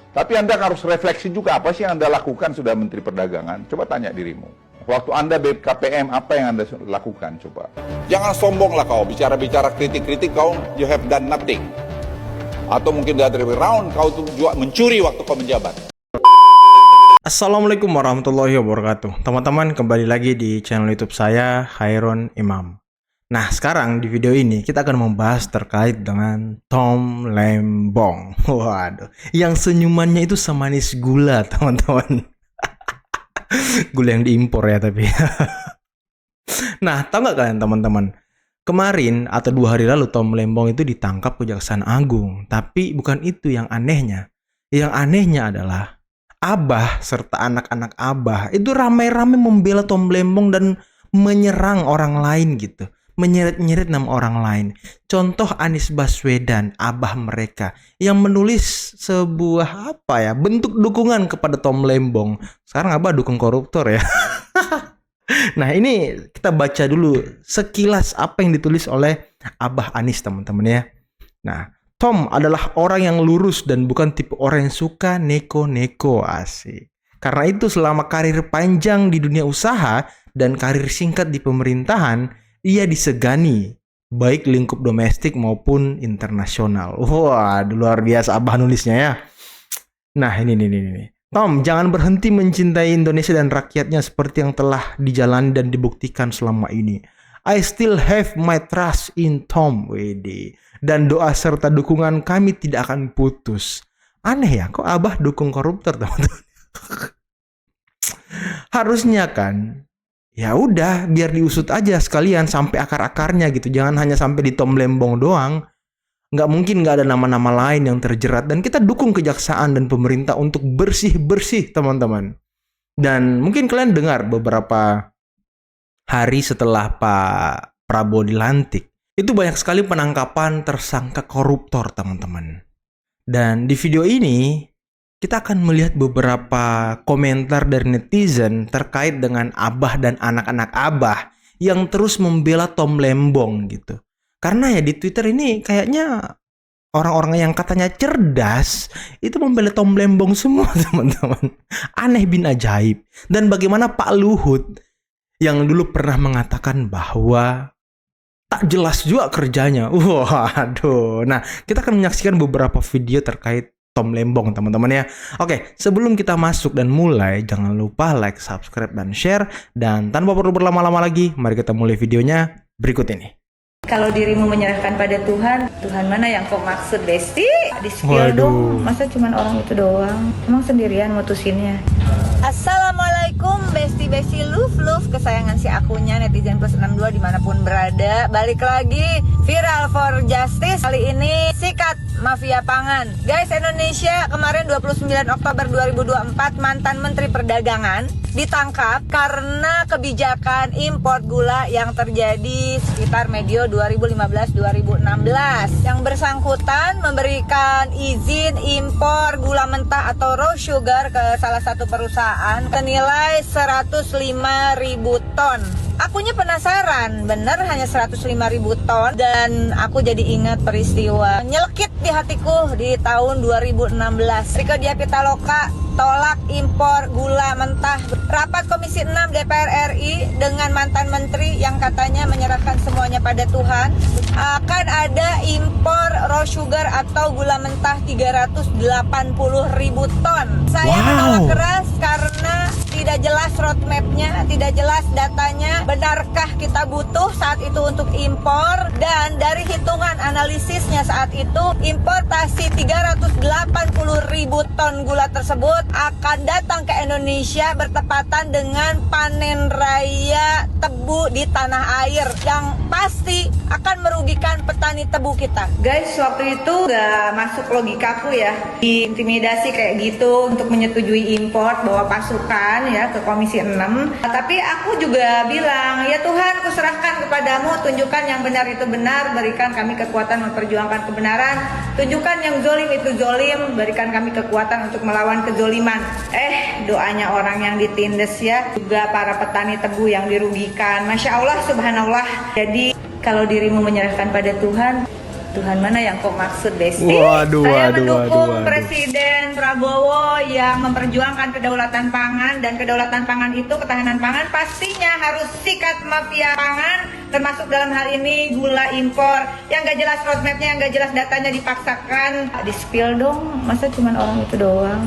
Tapi Anda harus refleksi juga, apa sih yang Anda lakukan sudah Menteri Perdagangan? Coba tanya dirimu. Waktu Anda BKPM, apa yang Anda lakukan? Coba. Jangan sombonglah kau, bicara-bicara kritik-kritik kau, you have done nothing. Atau mungkin the other way around, kau tuh juga mencuri waktu kau menjabat. Assalamualaikum warahmatullahi wabarakatuh. Teman-teman, kembali lagi di channel YouTube saya, Khairun Imam. Nah, sekarang di video ini kita akan membahas terkait dengan Tom Lembong. Waduh, yang senyumannya itu semanis gula, teman-teman. Gula yang diimpor ya tapi. Nah, tahu nggak kalian teman-teman? Kemarin atau 2 hari lalu Tom Lembong itu ditangkap Kejaksaan Agung. Tapi bukan itu yang anehnya. Yang anehnya adalah Abah serta anak-anak Abah itu ramai-ramai membela Tom Lembong dan menyerang orang lain gitu. Menyeret-nyeret nama orang lain. Contoh Anies Baswedan, abah mereka, yang menulis sebuah bentuk dukungan kepada Tom Lembong. Sekarang abah dukung koruptor ya. Nah, ini kita baca dulu sekilas apa yang ditulis oleh abah Anies, teman-teman ya. Nah, Tom adalah orang yang lurus dan bukan tipe orang yang suka neko-neko, asik. Karena itu selama karir panjang di dunia usaha dan karir singkat di pemerintahan, ia disegani baik lingkup domestik maupun internasional. Wah, luar biasa abah nulisnya ya. Nah, ini. Tom, jangan berhenti mencintai Indonesia dan rakyatnya seperti yang telah dijalani dan dibuktikan selama ini. I still have my trust in Tom, WD. Dan doa serta dukungan kami tidak akan putus. Aneh ya, kok abah dukung koruptor, teman-teman? Harusnya kan, ya udah biar diusut aja sekalian sampai akar-akarnya gitu. Jangan hanya sampai di Tom Lembong doang. Nggak mungkin nggak ada nama-nama lain yang terjerat. Dan kita dukung kejaksaan dan pemerintah untuk bersih-bersih, teman-teman. Dan mungkin kalian dengar beberapa hari setelah Pak Prabowo dilantik, itu banyak sekali penangkapan tersangka koruptor, teman-teman. Dan di video ini kita akan melihat beberapa komentar dari netizen terkait dengan abah dan anak-anak abah yang terus membela Tom Lembong gitu. Karena ya di Twitter ini kayaknya orang-orang yang katanya cerdas itu membela Tom Lembong semua, teman-teman. Aneh bin ajaib. Dan bagaimana Pak Luhut yang dulu pernah mengatakan bahwa tak jelas juga kerjanya. Waduh. Nah, kita akan menyaksikan beberapa video terkait Tom Lembong, teman-teman ya. Oke, sebelum kita masuk dan mulai, jangan lupa like, subscribe, dan share. Dan tanpa perlu berlama-lama lagi, mari kita mulai videonya berikut ini. Kalau dirimu menyerahkan pada Tuhan, Tuhan mana yang kau maksud, Besti? Di-spill dong, masa cuma orang itu doang? Emang sendirian mutusinnya? Assalamualaikum Besti Love kesayangan si akunya netizen plus 62 dimanapun berada. Balik lagi Viral for Justice. Kali ini sikat mafia pangan. Guys, Indonesia kemarin 29 Oktober 2024 mantan Menteri Perdagangan ditangkap karena kebijakan impor gula yang terjadi sekitar medio 2015-2016. Yang bersangkutan memberikan izin impor gula mentah atau raw sugar ke salah satu perusahaan senilai 105.000 ton. Akunya penasaran, bener hanya 105.000 ton, dan aku jadi ingat peristiwa nyelekit di hatiku di tahun 2016. Rike Diah Pitaloka tolak impor gula mentah. Rapat Komisi 6 DPR RI dengan mantan menteri yang katanya menyerahkan semuanya pada Tuhan. Akan ada impor raw sugar atau gula mentah 380.000 ton. Saya menolak keras karena tidak jelas roadmap-nya, tidak jelas datanya. Benarkah kita butuh saat itu untuk impor? Dan dari hitungan analisisnya saat itu, importasi 380.000 ton gula tersebut akan datang ke Indonesia bertepatan dengan panen raya tebu di tanah air yang pasti akan merugikan petani tebu kita. Guys, waktu itu gak masuk logikaku ya, diintimidasi kayak gitu untuk menyetujui impor bawa pasukan ya ke Komisi 6. Tapi aku juga bilang, ya Tuhan, kuserahkan kepadamu, tunjukkan yang benar itu benar, berikan kami kekuatan memperjuangkan kebenaran, tunjukkan yang zolim itu zolim, berikan kami kekuatan untuk melawan kezoliman. Doanya orang yang ditindes ya, juga para petani tebu yang dirugikan. Masya Allah, subhanallah. Jadi kalau dirimu menyerahkan pada Tuhan, Tuhan mana yang kau maksud, Besti? Waduh, Saya waduh, mendukung waduh. Presiden Prabowo yang memperjuangkan kedaulatan pangan, dan kedaulatan pangan itu, ketahanan pangan pastinya harus sikat mafia pangan, termasuk dalam hal ini gula impor yang gak jelas roadmapnya, yang gak jelas datanya dipaksakan. Di spill dong, masa cuma orang itu doang?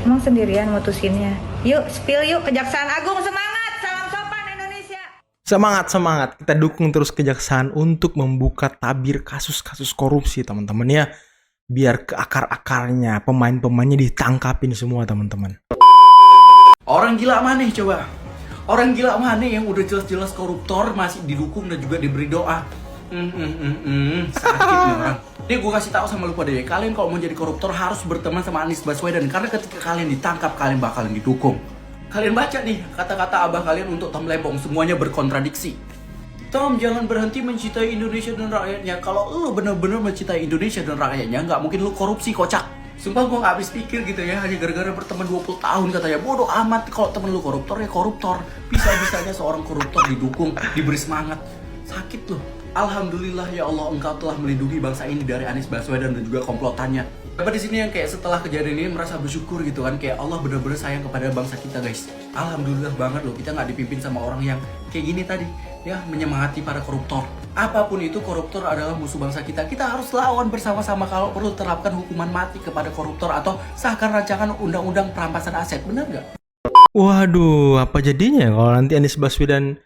Emang sendirian mutusinnya? Yuk spill yuk, Kejaksaan Agung semangat, salam sopan Indonesia. Semangat, kita dukung terus kejaksaan untuk membuka tabir kasus-kasus korupsi teman-teman ya. Biar ke akar-akarnya, pemain-pemainnya ditangkapin semua teman-teman. Orang gila mana coba? Orang gila mana yang udah jelas-jelas koruptor masih didukung dan juga diberi doa? Sakit nih orang. Nih gue kasih tahu sama lu pada ya, kalian kalau mau jadi koruptor harus berteman sama Anies Baswedan, karena ketika kalian ditangkap kalian bakalan didukung. Kalian baca nih kata-kata abah kalian untuk Tom Lembong, semuanya berkontradiksi. Tom, jangan berhenti mencintai Indonesia dan rakyatnya. Kalau lu bener-bener mencintai Indonesia dan rakyatnya, nggak mungkin lu korupsi, kocak. Sumpah gue gak habis pikir gitu ya, hanya gara-gara berteman 20 tahun katanya. Bodoh amat, kalau temen lu koruptor ya koruptor. Bisa-bisanya seorang koruptor didukung, diberi semangat. Sakit loh. Alhamdulillah ya Allah, engkau telah melindungi bangsa ini dari Anies Baswedan dan juga komplotannya. Tapi di sini yang kayak setelah kejadian ini merasa bersyukur gitu kan, kayak Allah benar-benar sayang kepada bangsa kita guys. Alhamdulillah banget loh, kita nggak dipimpin sama orang yang kayak gini tadi, ya menyemangati para koruptor. Apapun itu, koruptor adalah musuh bangsa kita. Kita harus lawan bersama-sama, kalau perlu terapkan hukuman mati kepada koruptor atau sahkan rancangan undang-undang perampasan aset, bener nggak? Waduh, apa jadinya kalau nanti Anies Baswedan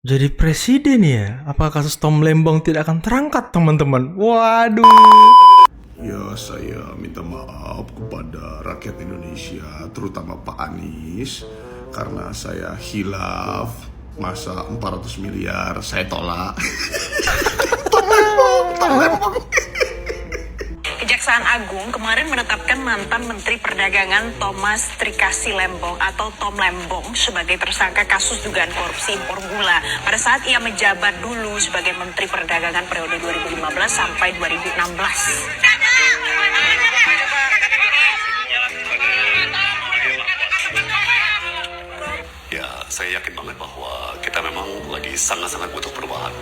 jadi presiden ya? Apa kasus Tom Lembong tidak akan terangkat teman-teman? Waduh. Ya, saya minta maaf kepada rakyat Indonesia, terutama Pak Anies, karena saya khilaf masa 400 miliar, saya tolak. Tom Lembong. Kejaksaan Agung kemarin menetapkan mantan Menteri Perdagangan Thomas Trikasi Lembong atau Tom Lembong sebagai tersangka kasus dugaan korupsi impor gula pada saat ia menjabat dulu sebagai Menteri Perdagangan periode 2015 sampai 2016. Ya, saya yakin banget bahwa kita memang lagi sangat-sangat butuh perubahan.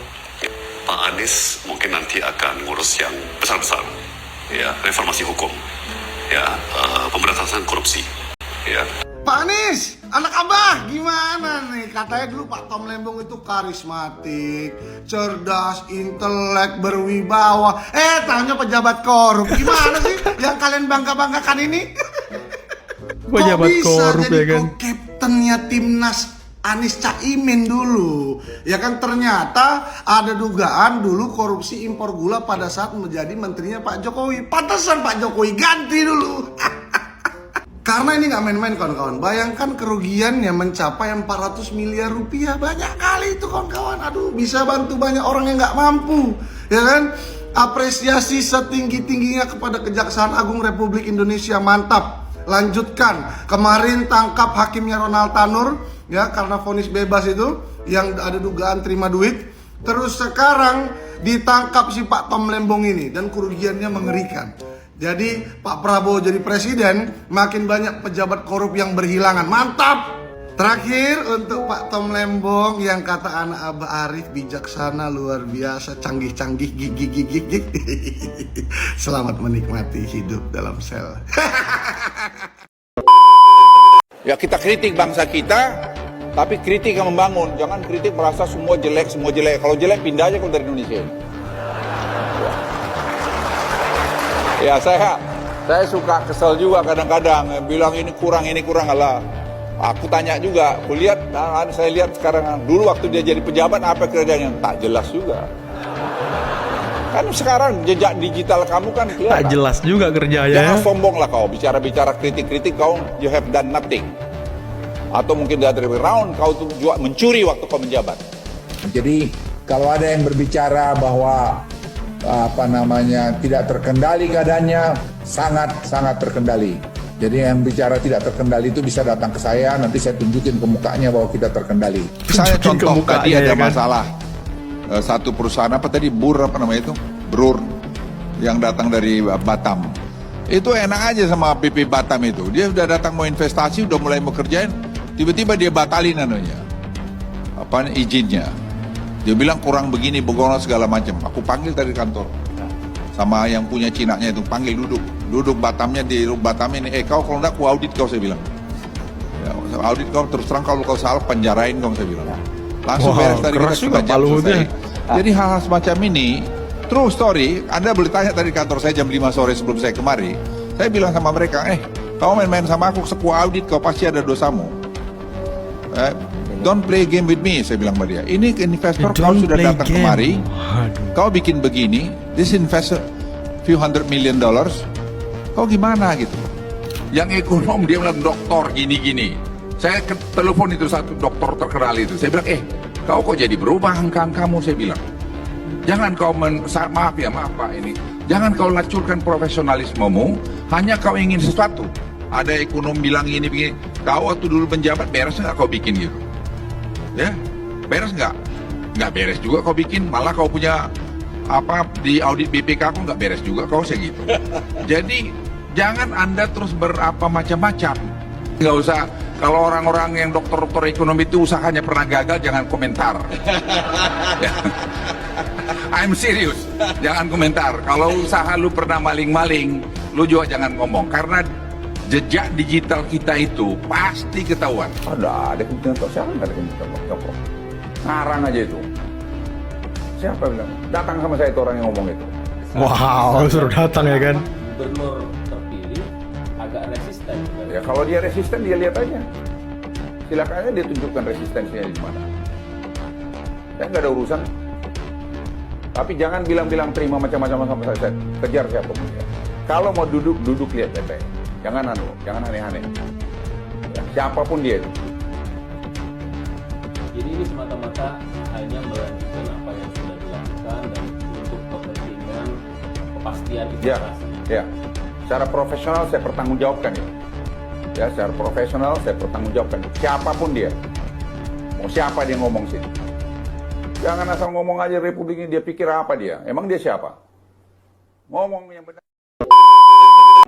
Pak Anies mungkin nanti akan ngurus yang besar-besar, ya, reformasi hukum, ya, pemberantasan korupsi, ya. Pak Anies, anak abah gimana nih? Katanya dulu Pak Tom Lembong itu karismatik, cerdas, intelek, berwibawa. Taunya pejabat korup. Gimana sih yang kalian bangga-banggakan ini? Pejabat korup ya kan? Kaptennya timnas Anies Caimin dulu, ya kan, ternyata ada dugaan dulu korupsi impor gula pada saat menjadi menterinya Pak Jokowi. Pantesan Pak Jokowi ganti dulu. Karena ini nggak main-main kawan-kawan. Bayangkan kerugiannya mencapai 400 miliar rupiah. Banyak kali itu kawan-kawan. Aduh, bisa bantu banyak orang yang nggak mampu, ya kan? Apresiasi setinggi-tingginya kepada Kejaksaan Agung Republik Indonesia, mantap. Lanjutkan, kemarin tangkap hakimnya Ronald Tanur, ya, karena vonis bebas itu yang ada dugaan terima duit. Terus sekarang ditangkap si Pak Tom Lembong ini dan kerugiannya mengerikan. Jadi Pak Prabowo jadi presiden, makin banyak pejabat korup yang berhilangan. Mantap. Terakhir untuk Pak Tom Lembong yang kata anak Abah Arif, bijaksana luar biasa, canggih-canggih, gigih. Selamat menikmati hidup dalam sel. Ya kita kritik bangsa kita, tapi kritik yang membangun. Jangan kritik merasa semua jelek. Kalau jelek pindah aja kalau dari Indonesia. Ya saya suka kesel juga kadang-kadang bilang ini kurang Allah. Aku tanya juga, saya lihat sekarang, dulu waktu dia jadi pejabat apa kerjanya, tak jelas juga. Kan sekarang jejak digital kamu kan kelihatan. Tak jelas juga kerjanya. Jangan sombong lah kau, bicara kritik kau, you have done nothing. Atau mungkin dari round kau tuh juga mencuri waktu kau menjabat. Jadi kalau ada yang berbicara bahwa tidak terkendali keadaannya, sangat terkendali. Jadi yang bicara tidak terkendali itu bisa datang ke saya, nanti saya tunjukin ke mukanya bahwa kita terkendali. Saya contoh tadi ada ya kan? masalah satu perusahaan Brur yang datang dari Batam. Itu enak aja sama PP Batam itu. Dia sudah datang mau investasi, udah mulai mau kerjain, tiba-tiba dia batalin izinnya. Dia bilang kurang begini, begono segala macam. Aku panggil dari kantor. Sama yang punya Cinanya itu, panggil duduk Batamnya di Batam ini. Kau kalau enggak aku audit kau, saya bilang. Ya, audit kau, terus terang kalau kau salah penjarain kau, saya bilang. Langsung beres tadi kita juga setengah jam Pak Luhut selesai. ya. Jadi hal-hal semacam ini, true story, Anda boleh tanya tadi di kantor saya jam 5 sore sebelum saya kemari. Saya bilang sama mereka, kau main-main sama aku, seku audit kau pasti ada dosamu. Don't play game with me, saya bilang sama dia. Ini investor kau sudah datang kemari, kau bikin begini, this investor few $100 million, kau gimana gitu? Yang ekonom dia bilang doktor gini-gini. Saya telepon itu satu dokter terkenal itu. Saya bilang, kau kok jadi berubah angka-angkamu, saya bilang. Jangan kau maaf Pak ini. Jangan kau lacurkan profesionalismemu, hanya kau ingin sesuatu. Ada ekonom bilang ini begini, kau waktu dulu penjabat beres nggak kau bikin gitu? Ya, beres nggak? Nggak beres juga kau bikin, malah kau punya apa di audit BPK aku nggak beres juga kau segitu. Jadi jangan Anda terus berapa macam-macam. Nggak usah, kalau orang-orang yang dokter-dokter ekonomi itu usahanya pernah gagal, jangan komentar. I'm serious, jangan komentar. Kalau usaha lu pernah maling-maling, lu juga jangan ngomong. Karena jejak digital kita itu pasti ketahuan. Ada kepentingan sosial, nggak ada kepentingan sosial. Ngarang aja itu. Siapa bilang? Datang sama saya itu orang yang ngomong itu. Wow, suruh datang ya kan? Gubernur terpilih agak resisten. Ya kalau dia resisten, dia lihat aja. Silakan aja dia tunjukkan resistensinya di mana. Saya nggak ada urusan. Tapi jangan bilang-bilang terima macam-macam sama saya. Kejar siapapun ya. Kalau mau duduk lihat baik-baik. Jangan aneh-aneh. Ya, siapapun dia itu. Jadi ini semata-mata hanya melanjutkan apa yang sudah dilakukan dan untuk kepentingan kepastian investasi. Ya. Secara profesional saya pertanggungjawabkan itu. Ya, secara profesional saya pertanggungjawabkan. Siapapun dia. Mau siapa dia ngomong sini. Jangan asal ngomong aja Republik ini, dia pikir apa dia? Emang dia siapa? Ngomong yang benar.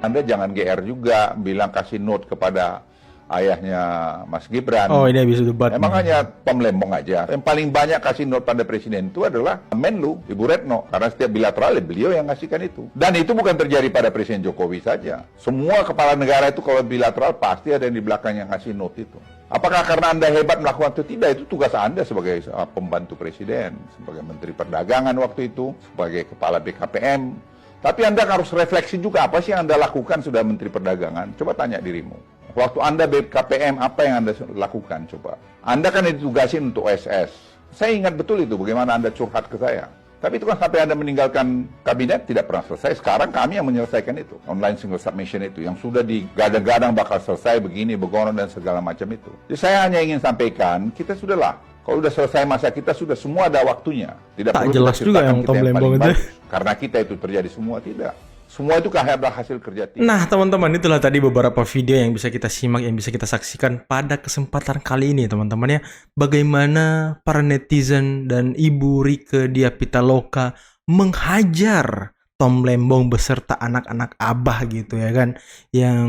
Anda jangan GR juga bilang kasih note kepada ayahnya Mas Gibran. Oh, ini habis debat. Emang hanya Tom Lembong aja. Yang paling banyak kasih note pada presiden itu adalah Menlu, Ibu Retno. Karena setiap bilateral beliau yang ngasihkan itu. Dan itu bukan terjadi pada Presiden Jokowi saja. Semua kepala negara itu kalau bilateral pasti ada yang di belakang yang ngasih note itu. Apakah karena Anda hebat melakukan itu? Tidak, itu tugas Anda sebagai pembantu presiden, sebagai Menteri Perdagangan waktu itu, sebagai Kepala BKPM. Tapi Anda harus refleksi juga, apa sih yang Anda lakukan sudah Menteri Perdagangan? Coba tanya dirimu. Waktu Anda BKPM, apa yang Anda lakukan? Coba. Anda kan ditugasin untuk OSS. Saya ingat betul itu, bagaimana Anda curhat ke saya. Tapi itu kan sampai Anda meninggalkan kabinet tidak pernah selesai. Sekarang kami yang menyelesaikan itu. Online single submission itu. Yang sudah digadang-gadang bakal selesai begini, begono dan segala macam itu. Jadi saya hanya ingin sampaikan, kita sudahlah. Kalau sudah selesai masa kita, sudah semua ada waktunya. Tidak Tak perlu jelas juga yang Tom Lembong itu. Karena kita itu terjadi semua, tidak. Semua itu adalah hasil kerja tim. Nah, teman-teman, itulah tadi beberapa video yang bisa kita simak, yang bisa kita saksikan pada kesempatan kali ini, teman-teman ya. Bagaimana para netizen dan Ibu Rieke Diah Pitaloka menghajar Tom Lembong beserta anak-anak abah gitu ya kan. Yang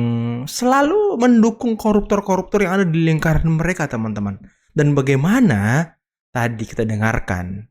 selalu mendukung koruptor-koruptor yang ada di lingkaran mereka, teman-teman. Dan bagaimana tadi kita dengarkan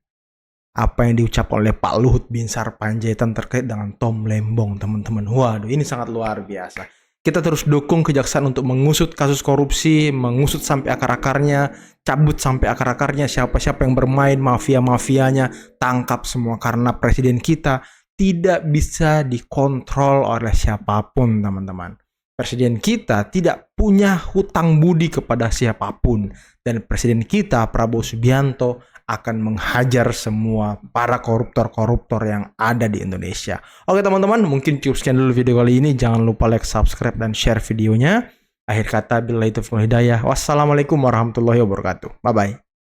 apa yang diucapkan oleh Pak Luhut Binsar Panjaitan terkait dengan Tom Lembong, teman-teman. Waduh, ini sangat luar biasa. Kita terus dukung kejaksaan untuk mengusut kasus korupsi, mengusut sampai akar-akarnya, cabut sampai akar-akarnya, siapa-siapa yang bermain, mafia-mafianya, tangkap semua. Karena presiden kita tidak bisa dikontrol oleh siapapun, teman-teman. Presiden kita tidak punya hutang budi kepada siapapun. Dan presiden kita, Prabowo Subianto, akan menghajar semua para koruptor-koruptor yang ada di Indonesia. Oke teman-teman, mungkin cukup sekian dulu video kali ini. Jangan lupa like, subscribe, dan share videonya. Akhir kata, billahi taufiq wal hidayah. Wassalamualaikum warahmatullahi wabarakatuh. Bye-bye.